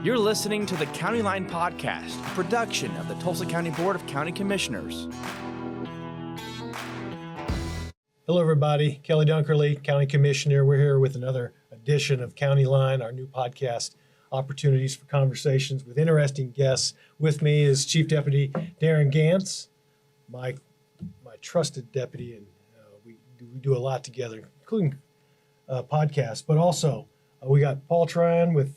You're listening to the County Line Podcast, a production of the Tulsa County Board of County Commissioners. Hello, everybody. Kelly Dunkerley, County Commissioner. We're here with another edition of County Line, our new podcast, opportunities for conversations with interesting guests. With me is Chief Deputy Darren Gantz, my trusted deputy, and we do a lot together, including podcasts. But also, we got Paul Tryon with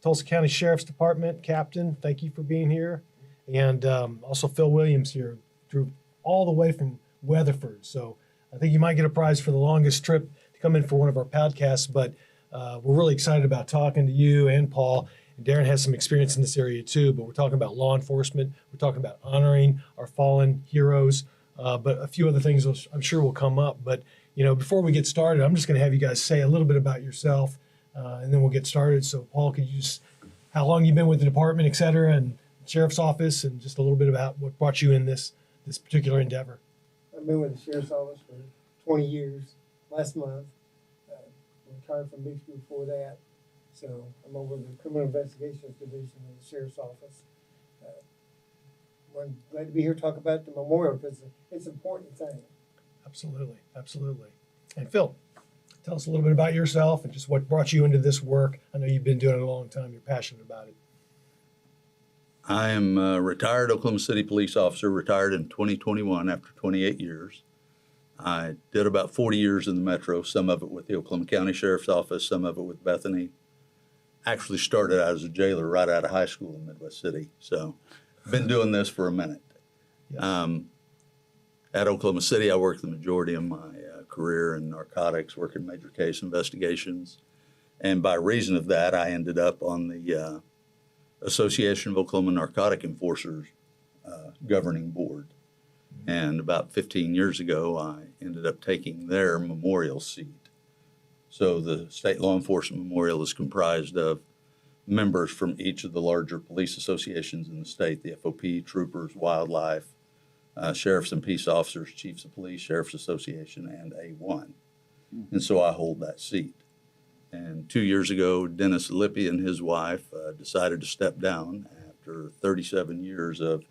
Tulsa County Sheriff's Department, Captain. Thank you for being here. And also Phil Williams here, drew all the way from Weatherford. So I think you might get a prize for the longest trip to come in for one of our podcasts, but we're really excited about talking to you and Paul. And Darren has some experience in this area too, but we're talking about law enforcement. We're talking about honoring our fallen heroes, but a few other things I'm sure will come up. But, before we get started, I'm just going to have you guys say a little bit about yourself, and then we'll get started. So, Paul, could you just, how long you've been with the department, et cetera, and Sheriff's Office, and just a little bit about what brought you in this particular endeavor? I've been with the Sheriff's Office for 20 years. Last month, retired from Big School before that. So I'm over the Criminal Investigations Division of the Sheriff's Office. I'm glad to be here to talk about the memorial because it's an important thing. Absolutely, absolutely. And Phil, tell us a little bit about yourself and just what brought you into this work. I know you've been doing it a long time. You're passionate about it. I am a retired Oklahoma City police officer, retired in 2021 after 28 years. I did about 40 years in the Metro, some of it with the Oklahoma County Sheriff's Office, some of it with Bethany. Actually started out as a jailer right out of high school in Midwest City. So been doing this for a minute. Yes. At Oklahoma City, I worked the majority of my career in narcotics, working major case investigations. And by reason of that, I ended up on the Association of Oklahoma Narcotic Enforcers governing board. And about 15 years ago, I ended up taking their memorial seat. So the State Law Enforcement Memorial is comprised of members from each of the larger police associations in the state, the FOP, Troopers, Wildlife, Sheriffs and Peace Officers, Chiefs of Police, Sheriff's Association, and A1. Mm-hmm. And so I hold that seat. And 2 years ago, Dennis Lippi and his wife decided to step down after 37 years of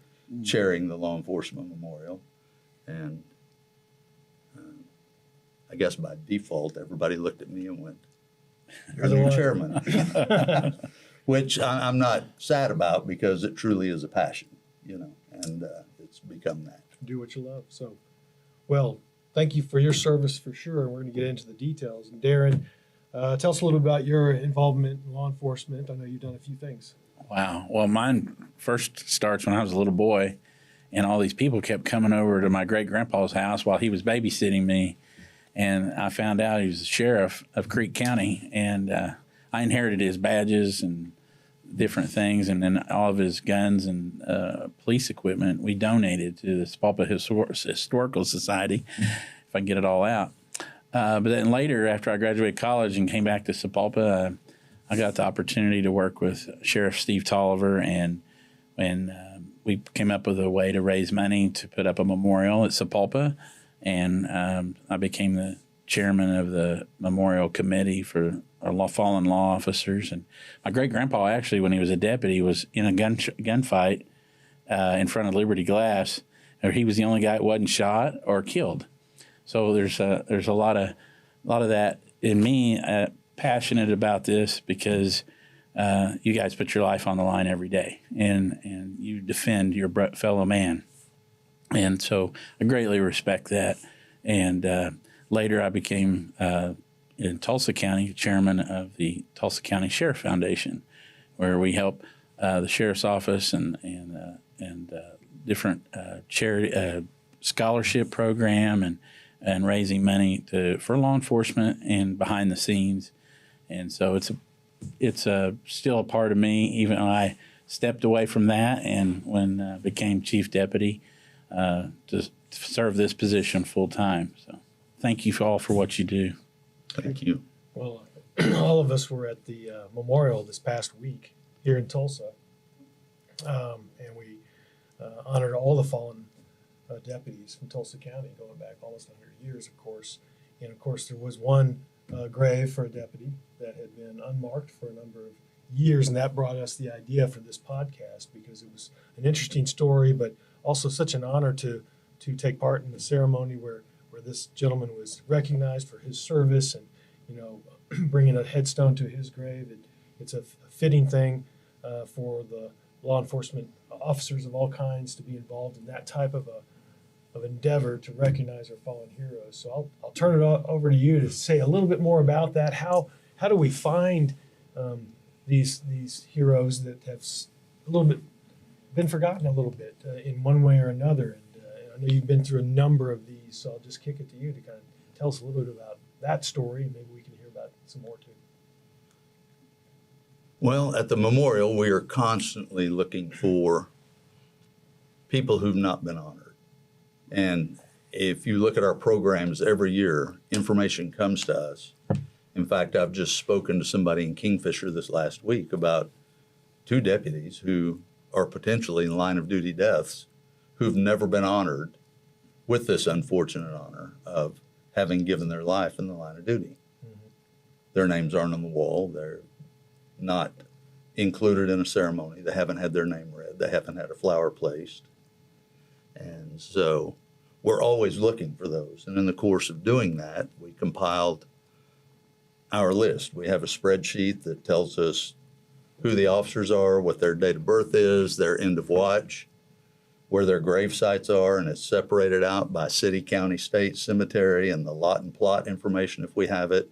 chairing the Law Enforcement Memorial. And I guess by default, everybody looked at me and went, "You're the new chairman," which I'm not sad about because it truly is a passion, and it's become that. Do what you love. So, well, thank you for your service for sure. We're going to get into the details. And Darren, tell us a little bit about your involvement in law enforcement. I know you've done a few things. Wow. Well, mine first starts when I was a little boy, and all these people kept coming over to my great-grandpa's house while he was babysitting me. And I found out he was the sheriff of Creek County, and I inherited his badges and different things, and then all of his guns and police equipment we donated to the Sapulpa Historical Society, if I can get it all out. But then later, after I graduated college and came back to Sapulpa, I got the opportunity to work with Sheriff Steve Tolliver, and we came up with a way to raise money to put up a memorial at Sapulpa. And I became the chairman of the memorial committee for our fallen law officers. And my great-grandpa, actually, when he was a deputy, was in a gunfight in front of Liberty Glass. He was the only guy that wasn't shot or killed. So there's a lot of that in me. Passionate about this because you guys put your life on the line every day, and you defend your fellow man. And so I greatly respect that. And later I became, in Tulsa County, chairman of the Tulsa County Sheriff Foundation, where we help the Sheriff's Office and different charity scholarship program and raising money for law enforcement and behind the scenes. And so it's still a part of me, even though I stepped away from that and when became chief deputy. To serve this position full time. So thank you all for what you do. Thank you. Well, all of us were at the memorial this past week here in Tulsa, and we honored all the fallen deputies from Tulsa County going back almost 100 years, of course. And, of course, there was one grave for a deputy that had been unmarked for a number of years, and that brought us the idea for this podcast because it was an interesting story, but also such an honor to take part in the ceremony where this gentleman was recognized for his service and, you know, bringing a headstone to his grave. It's a fitting thing for the law enforcement officers of all kinds to be involved in that type of endeavor to recognize our fallen heroes. So I'll turn it over to you to say a little bit more about that. How do we find these heroes that have a little bit been forgotten a little bit in one way or another? And I know you've been through a number of these, so I'll just kick it to you to kind of tell us a little bit about that story, and maybe we can hear about some more too. Well, at the memorial, we are constantly looking for people who've not been honored. And if you look at our programs every year, information comes to us. In fact, I've just spoken to somebody in Kingfisher this last week about 2 deputies who are potentially in line of duty deaths who've never been honored with this unfortunate honor of having given their life in the line of duty. Mm-hmm. Their names aren't on the wall. They're not included in a ceremony. They haven't had their name read. They haven't had a flower placed. And so we're always looking for those. And in the course of doing that, we compiled our list. We have a spreadsheet that tells us who the officers are, what their date of birth is, their end of watch, where their grave sites are, and it's separated out by city, county, state, cemetery, and the lot and plot information if we have it,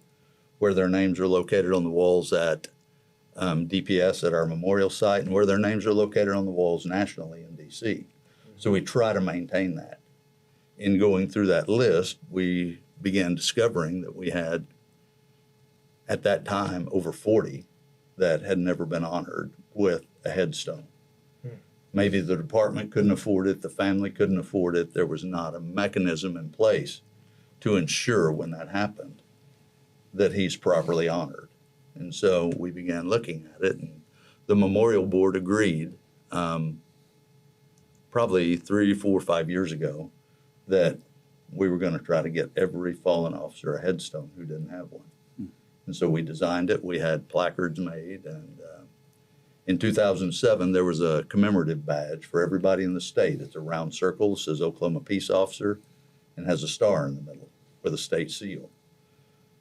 where their names are located on the walls at DPS at our memorial site, and where their names are located on the walls nationally in DC. So we try to maintain that. In going through that list, we began discovering that we had, at that time, over 40 that had never been honored with a headstone. Maybe the department couldn't afford it, the family couldn't afford it. There was not a mechanism in place to ensure when that happened that he's properly honored. And so we began looking at it, and the memorial board agreed probably 3, 4, 5 years ago that we were going to try to get every fallen officer a headstone who didn't have one. And so we designed it. We had placards made, and in 2007, there was a commemorative badge for everybody in the state. It's a round circle, says Oklahoma Peace Officer, and has a star in the middle with a state seal.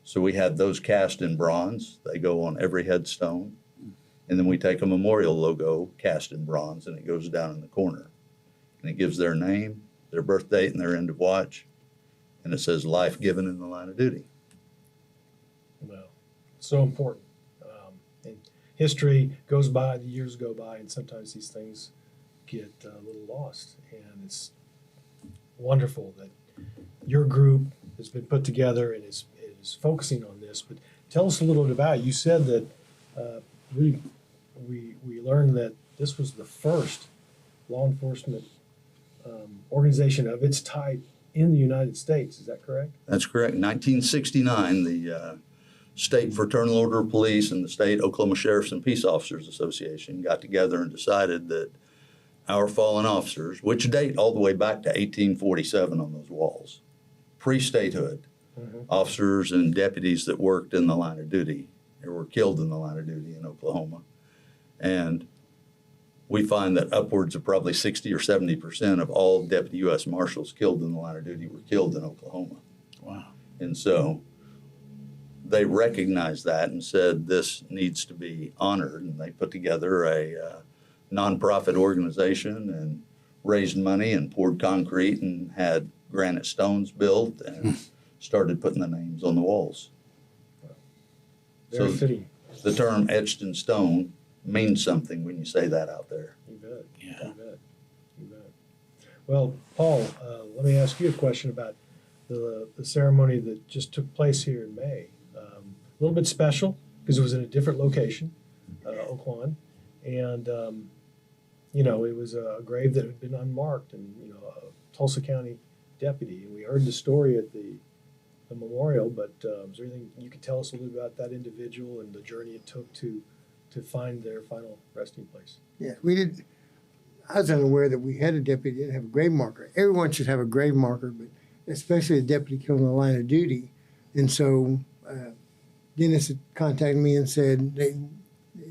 So we had those cast in bronze. They go on every headstone. And then we take a memorial logo cast in bronze, and it goes down in the corner. And it gives their name, their birth date, and their end of watch. And it says life given in the line of duty. Well, so important. And history goes by, the years go by, and sometimes these things get a little lost. And it's wonderful that your group has been put together and is focusing on this. But tell us a little bit about it. You said that we learned that this was the first law enforcement organization of its type in the United States. Is that correct? That's correct. 1969, the State Fraternal Order of Police and the State Oklahoma Sheriffs and Peace Officers Association got together and decided that our fallen officers, which date all the way back to 1847 on those walls, pre-statehood, officers and deputies that worked in the line of duty or were killed in the line of duty in Oklahoma. And we find that upwards of probably 60 or 70% of all deputy U.S. Marshals killed in the line of duty were killed in Oklahoma. Wow. And so they recognized that and said this needs to be honored. And they put together a nonprofit organization and raised money and poured concrete and had granite stones built and started putting the names on the walls. Very fitting. The term etched in stone means something when you say that out there. You bet. Yeah. You bet. You bet. Well, Paul, let me ask you a question about the ceremony that just took place here in May. A little bit special because it was in a different location, Oakland, and it was a grave that had been unmarked, and a Tulsa County deputy. And we heard the story at the memorial, but is there anything you could tell us a little bit about that individual and the journey it took to find their final resting place? Yeah, we did. I was unaware that we had a deputy that didn't have a grave marker. Everyone should have a grave marker, but especially a deputy killed in the line of duty. And so Dennis had contacted me and said they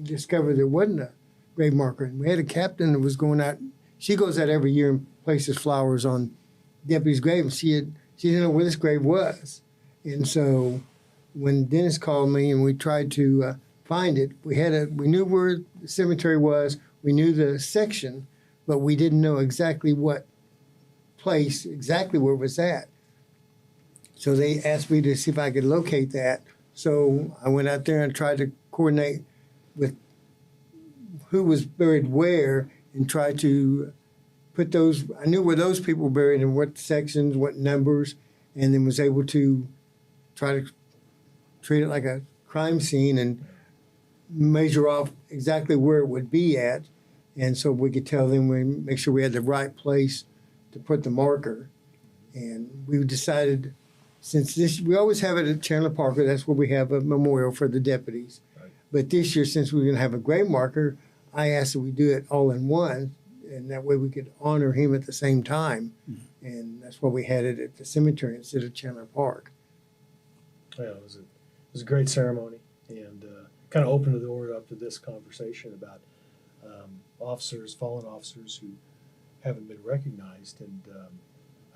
discovered there wasn't a grave marker. And we had a captain that was going out. She goes out every year and places flowers on deputy's grave, and she didn't know where this grave was. And so when Dennis called me and we tried to find it, we knew where the cemetery was, we knew the section, but we didn't know exactly what place, exactly where it was at. So they asked me to see if I could locate that. So I went out there and tried to coordinate with who was buried where and tried to put those, I knew where those people were buried and what sections, what numbers, and then was able to try to treat it like a crime scene and measure off exactly where it would be at. And so we could tell them, we make sure we had the right place to put the marker. And we decided, since we always have it at Chandler Parker, that's where we have a memorial for the deputies. Right. But this year, since we we're going to have a grave marker, I asked that we do it all in one, and that way we could honor him at the same time. Mm-hmm. And that's why we had it at the cemetery instead of Chandler Park. Yeah, it was a great ceremony, and kind of opened the door up to this conversation about fallen officers who haven't been recognized. And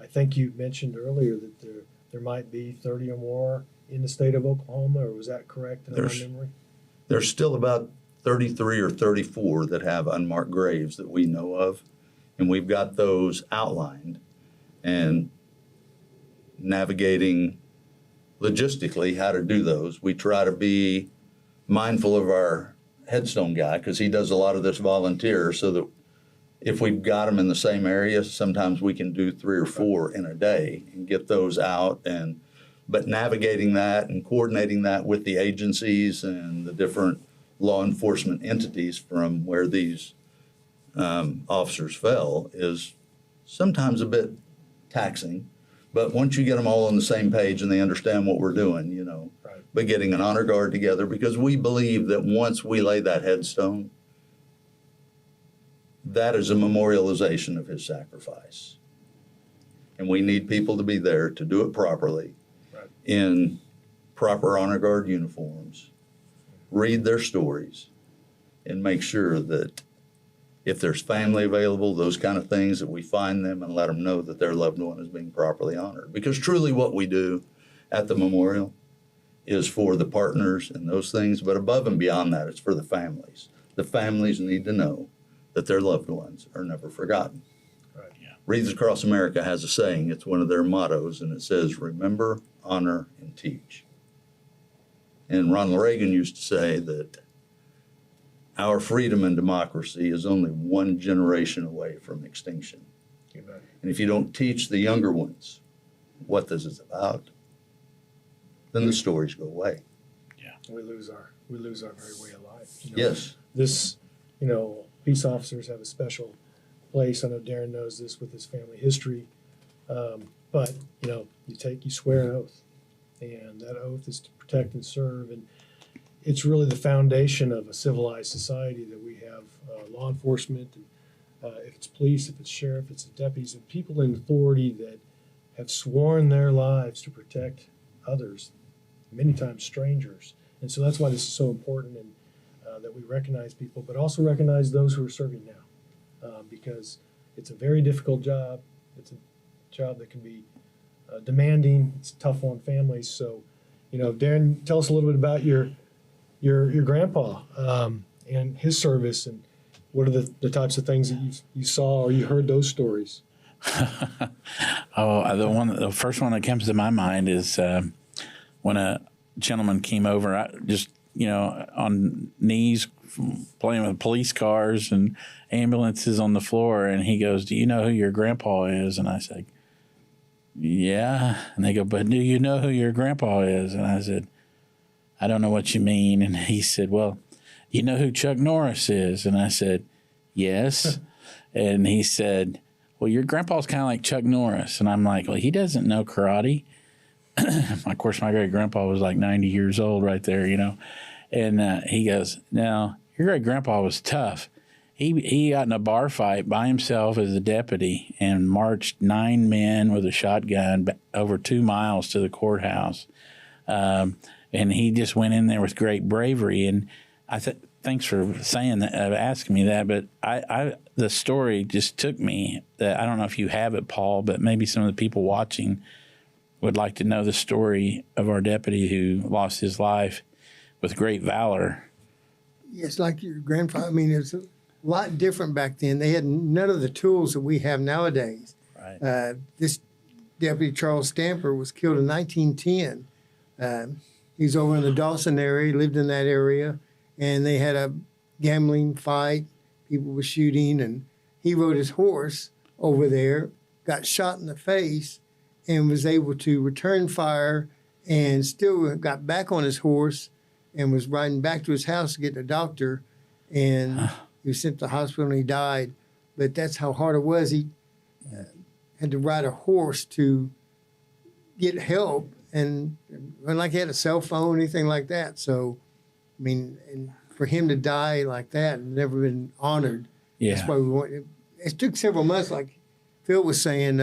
I think you mentioned earlier that there might be 30 or more in the state of Oklahoma, or was that correct in my memory? There's still about 33 or 34 that have unmarked graves that we know of, and we've got those outlined. And navigating logistically how to do those, we try to be mindful of our headstone guy because he does a lot of this volunteer, so that if we've got them in the same area, sometimes we can do 3 or 4 in a day and get those out. But navigating that and coordinating that with the agencies and the different law enforcement entities from where these officers fell is sometimes a bit taxing. But once you get them all on the same page and they understand what we're doing, right. But getting an honor guard together, because we believe that once we lay that headstone, that is a memorialization of his sacrifice. And we need people to be there to do it properly, right, in proper honor guard uniforms, read their stories, and make sure that if there's family available, those kind of things, that we find them and let them know that their loved one is being properly honored. Because truly what we do at the memorial is for the partners and those things, but above and beyond that, it's for the families. The families need to know that their loved ones are never forgotten. Right. Yeah. Wreaths Across America has a saying, it's one of their mottos, and it says, remember, honor, and teach. And Ronald Reagan used to say that our freedom and democracy is only one generation away from extinction. Amen. And if you don't teach the younger ones what this is about, then the stories go away. Yeah, we lose our very way of life. Yes. This, peace officers have a special place. I know Darren knows this with his family history. But you swear an oath, and that oath is to protect and serve. And it's really the foundation of a civilized society that we have law enforcement, and if it's police, if it's sheriff, if it's the deputies, and people in authority that have sworn their lives to protect others, many times strangers. And so that's why this is so important, and that we recognize people, but also recognize those who are serving now, because it's a very difficult job. It's a job that can be demanding. It's tough on families. So, Darren, tell us a little bit about your grandpa and his service, and what are the types of things that you saw or you heard those stories? The first one that comes to my mind is when a gentleman came over, on knees, playing with police cars and ambulances on the floor, and he goes, "Do you know who your grandpa is?" And I said, "Yeah." And they go, "But do you know who your grandpa is?" And I said, "I don't know what you mean." And he said, "Well, you know who Chuck Norris is?" And I said, "Yes." And he said, "Well, your grandpa's kind of like Chuck Norris." And I'm like, "Well, he doesn't know karate." Of course, my great-grandpa was like 90 years old right there, And he goes, "Now, your great-grandpa was tough. He got in a bar fight by himself as a deputy and marched 9 men with a shotgun over 2 miles to the courthouse. And And he just went in there with great bravery. And thanks for saying that, asking me that. But the story just took me. That I don't know if you have it, Paul, but maybe some of the people watching would like to know the story of our deputy who lost his life with great valor. It's like your grandfather. I mean, it's a lot different back then. They had none of the tools that we have nowadays. Right. This Deputy Charles Stamper was killed in 1910. He's over in the Dawson area. He lived in that area, and they had a gambling fight. People were shooting, and he rode his horse over there, got shot in the face, and was able to return fire and still got back on his horse and was riding back to his house to get a doctor. And he was sent to the hospital and he died. But that's how hard it was. He had to ride a horse to get help, and wasn't like he had a cell phone or anything like that. So, I mean, and for him to die like that and never been honored, Yeah. that's why we want. It took several months, like Phil was saying.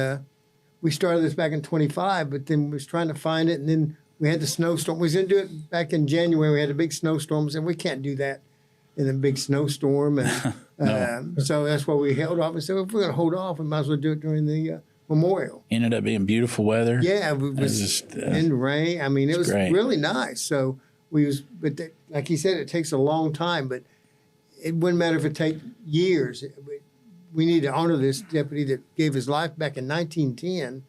We started this back in 25, but then we was trying to find it, and then we had the snowstorm. We was going to do it back in January. We had a big snowstorm, and we can't do that in a big snowstorm. And so that's why we held off. And said, if we're going to hold off, we might as well do it during the memorial. Ended up being beautiful weather. Yeah, it was just, in the rain. I mean, it was great. really nice. So like he said, it takes a long time, but it wouldn't matter if it take years. We need to honor this deputy that gave his life back in 1910.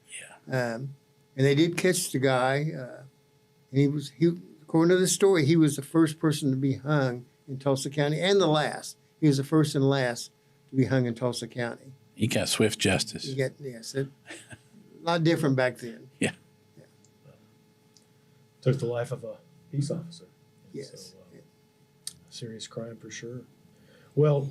Yeah. And they did catch the guy. And he according to the story, he was the first person to be hung in Tulsa County, and the last. He was the first and last to be hung in Tulsa County. He got swift justice. A lot different back then. Yeah. Took the life of a peace officer. Yes. So, serious crime for sure. Well,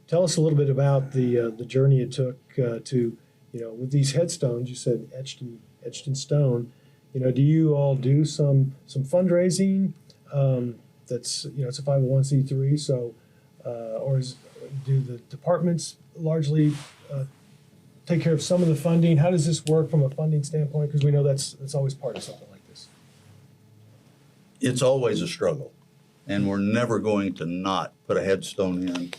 tell us a little bit about the journey it took to, with these headstones. You said etched in stone. Do you all do some fundraising? That's it's a 501c3. So, do the departments largely take care of some of the funding? How does this work from a funding standpoint? Because we know that's always part of something like this. It's always a struggle, and we're never going to not put a headstone in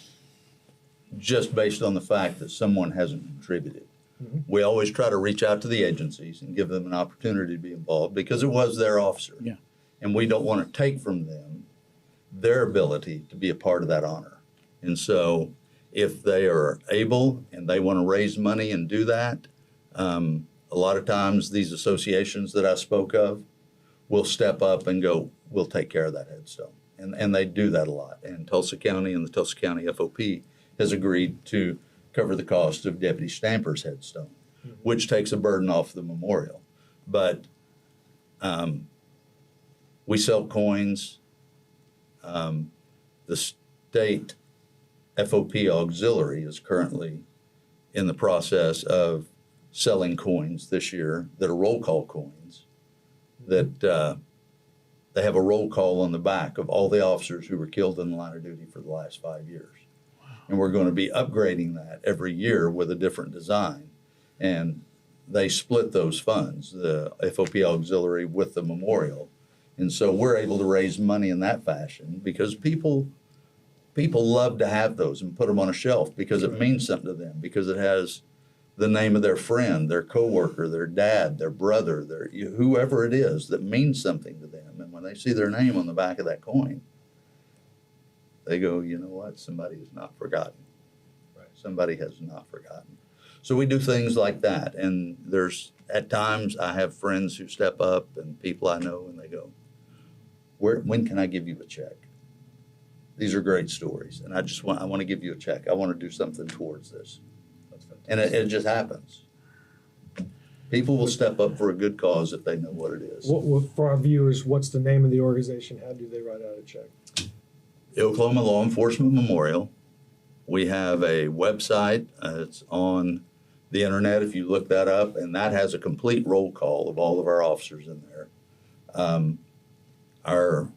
just based on the fact that someone hasn't contributed. Mm-hmm. We always try to reach out to the agencies and give them an opportunity to be involved because it was their officer. Yeah. And we don't want to take from them their ability to be a part of that honor. And so if they are able and they want to raise money and do that, a lot of times these associations that I spoke of will step up and go, we'll take care of that headstone. And they do that a lot. And Tulsa County and the Tulsa County FOP has agreed to cover the cost of Deputy Stamper's headstone, which takes a burden off the memorial. But we sell coins. The state FOP auxiliary is currently in the process of selling coins this year that are roll call coins, that they have a roll call on the back of all the officers who were killed in the line of duty for the last 5 years. Wow. And we're going to be upgrading that every year with a different design. And they split those funds, the FOP auxiliary with the memorial. And so we're able to raise money in that fashion because people love to have those and put them on a shelf because it means something to them, because it has the name of their friend, their coworker, their dad, their brother, whoever it is that means something to them. And when they see their name on the back of that coin, they go, you know what? Somebody has not forgotten. Right. Somebody has not forgotten. So we do things like that. And at times I have friends who step up and people I know, and they go, when can I give you a check? These are great stories. And I want to give you a check. I want to do something towards this. And it just happens. People will step up for a good cause if they know what it is. For our viewers, what's the name of the organization? How do they write out a check? The Oklahoma Law Enforcement Memorial. We have a website. It's on the internet if you look that up, and that has a complete roll call of all of our officers in there. Our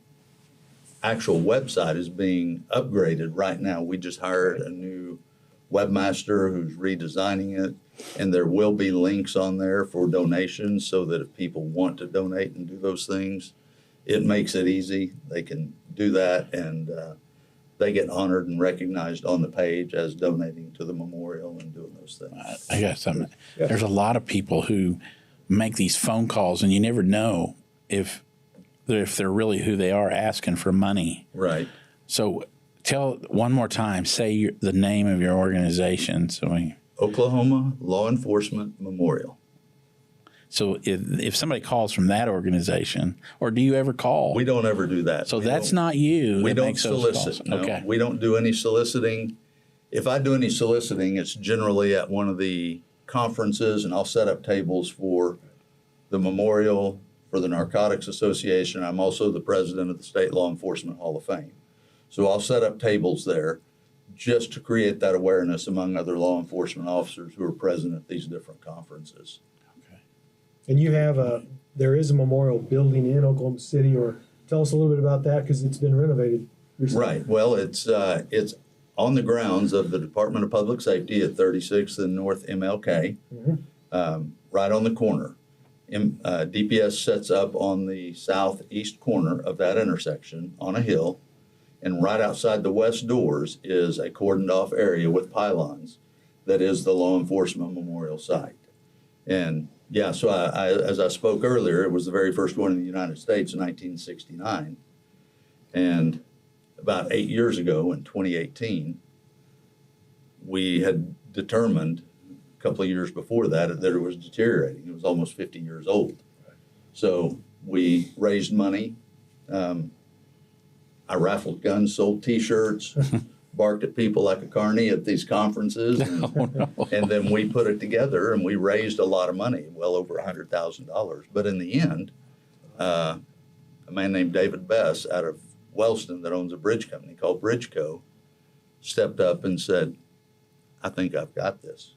actual website is being upgraded right now. We just hired a new webmaster who's redesigning it, and there will be links on there for donations so that if people want to donate and do those things, it makes it easy. They can do that, and they get honored and recognized on the page as donating to the memorial and doing those things. I got something. There's a lot of people who make these phone calls, and you never know if they're really who they are, asking for money. Right. So tell one more time, say the name of your organization. Oklahoma Law Enforcement Memorial. So if somebody calls from that organization, or do you ever call? We don't ever do that. So that's not you. We that don't makes those solicit. calls. No, Okay. we don't do any soliciting. If I do any soliciting, it's generally at one of the conferences, and I'll set up tables for the memorial, for the Narcotics Association. I'm also the president of the State Law Enforcement Hall of Fame. So I'll set up tables there just to create that awareness among other law enforcement officers who are present at these different conferences. And you have there is a memorial building in Oklahoma City, or tell us a little bit about that, because it's been renovated recently. Right. Well, it's on the grounds of the Department of Public Safety at 36th and North MLK, right on the corner. DPS sets up on the southeast corner of that intersection on a hill, and right outside the west doors is a cordoned off area with pylons that is the law enforcement memorial site. And yeah, so I as I spoke earlier, it was the very first one in the United States in 1969. And about 8 years ago in 2018, we had determined a couple of years before that it was deteriorating. It was almost 50 years old. So we raised money. I raffled guns, sold T-shirts, barked at people like a carny at these conferences. And then we put it together, and we raised a lot of money, well over $100,000. But in the end, a man named David Bess out of Wellston that owns a bridge company called Bridgeco stepped up and said, I think I've got this.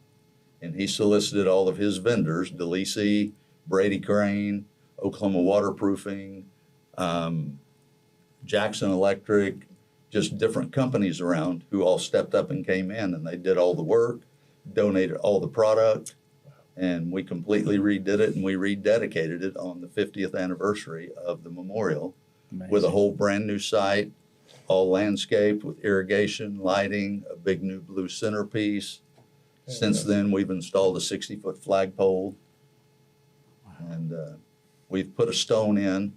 And he solicited all of his vendors, DeLisi, Brady Crane, Oklahoma Waterproofing, Jackson Electric, just different companies around who all stepped up and came in, and they did all the work, donated all the product, and we completely redid it, and we rededicated it on the 50th anniversary of the memorial. Amazing. With a whole brand new site, all landscaped with irrigation, lighting, a big new blue centerpiece. Since then, we've installed a 60-foot flagpole, and we've put a stone in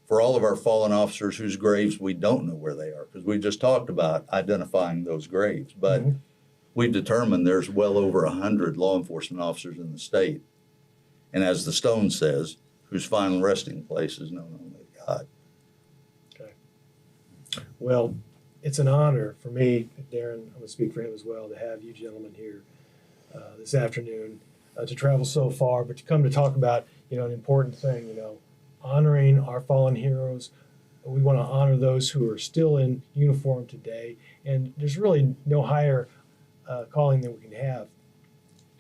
for all of our fallen officers whose graves we don't know where they are, because we just talked about identifying those graves. But we've determined there's well over 100 law enforcement officers in the state. And as the stone says, whose final resting place is known only to God. Okay. Well, it's an honor for me, Darren, I'm going to speak for him as well, to have you gentlemen here this afternoon, to travel so far, but to come to talk about, an important thing, honoring our fallen heroes. We want to honor those who are still in uniform today. And there's really no higher calling that we can have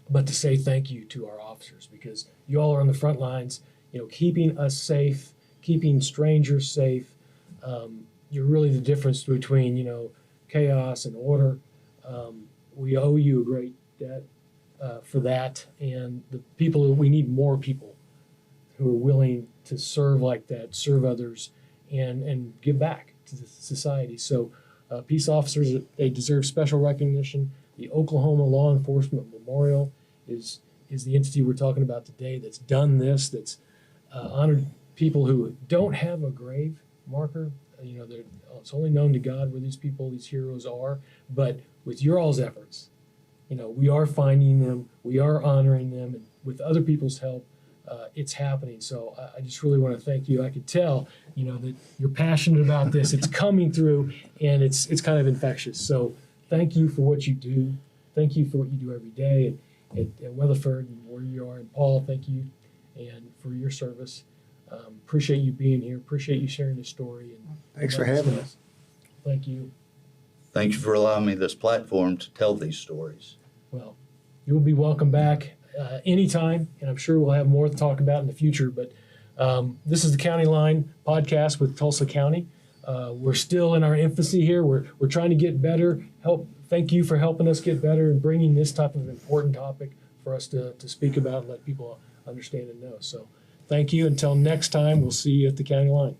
but to say thank you to our officers, because you all are on the front lines, keeping us safe, keeping strangers safe. You're really the difference between, chaos and order. We owe you a great debt for that. And the people, we need more people who are willing to serve like that, serve others, and give back to the society. So peace officers, they deserve special recognition. The Oklahoma Law Enforcement Memorial is the entity we're talking about today that's done this, that's honored people who don't have a grave marker. It's only known to God where these people, these heroes are. But with your all's efforts, we are finding them, we are honoring them, and with other people's help, it's happening. So I just really want to thank you. I could tell, that you're passionate about this. It's coming through, and it's kind of infectious. So thank you for what you do. Thank you for what you do every day at Weatherford and where you are. And Paul, thank you and for your service. Appreciate you being here. Appreciate you sharing the story. And Thanks for having us. Thank you. Thank you for allowing me this platform to tell these stories. Well, you'll be welcome back anytime, and I'm sure we'll have more to talk about in the future. But this is the County Line podcast with Tulsa County. We're still in our infancy here. We're trying to get better. Thank you for helping us get better and bringing this type of important topic for us to speak about and let people understand and know. So thank you. Until next time, we'll see you at the County Line.